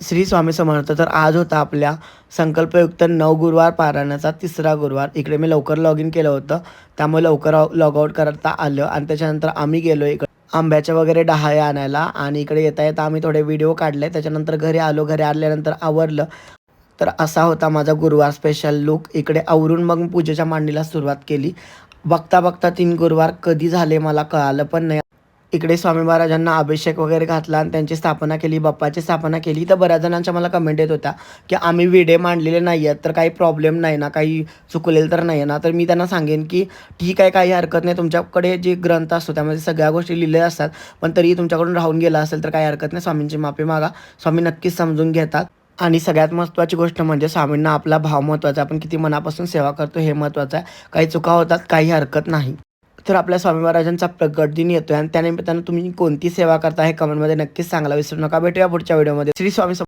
श्री स्वामी समर्थ. तर आज होता आपल्या संकल्पयुक्त 9 गुरुवार पारायणाचा 3रा गुरुवार. इकडे मी लवकर लॉग इन केलं होतं, त्यामुळे लवकर लॉग आउट करता आलं आणि त्याच्यानंतर आम्ही गेलो इकडे आंब्याच्या वगैरे डहाळ्या आणायला आणि इकडे येता येता आम्ही थोडे व्हिडिओ काढले. त्याच्यानंतर घरी आलो. घरी आल्यानंतर आवरलं. तर असा होता माझा गुरुवार स्पेशल लूक. इकडे आवरून मग पूजेच्या मांडणीला सुरुवात केली. बघता बघता 3 गुरुवार कधी झाले मला कळालं पण नाही. इकडे स्वामी महाराजांना अभिषेक वगैरे घातला आणि त्यांची स्थापना केली, बाप्पाची स्थापना केली. तर बऱ्याच जणांच्या मला कमेंट येत होत्या, की आम्ही विडे मांडलेले नाही आहेत, तर काही प्रॉब्लेम नाही ना, काही चुकलेलं तर नाही आहे ना. तर मी त्यांना सांगेन, की ठीक आहे, काही हरकत नाही. तुमच्याकडे जे ग्रंथ असतो त्यामध्ये सगळ्या गोष्टी लिहिलेल्या असतात, पण तरीही तुमच्याकडून राहून गेला असेल तर काही हरकत नाही. स्वामींची माफी मागा. स्वामी नक्कीच समजून घेतात. आणि सगळ्यात महत्त्वाची गोष्ट म्हणजे स्वामींना आपला भाव महत्त्वाचा आहे. आपण किती मनापासून सेवा करतो हे महत्त्वाचं आहे. काही चुका होतात, काही हरकत नाही. तर आपल्या स्वामी महाराजांचा प्रगट दिन येतोय आणि त्यानिमित्तानं तुम्ही कोणती सेवा करता हे कमेंटमध्ये नक्कीच सांगायला विसरू नका. भेटूया पुढच्या व्हिडिओमध्ये. श्री स्वामी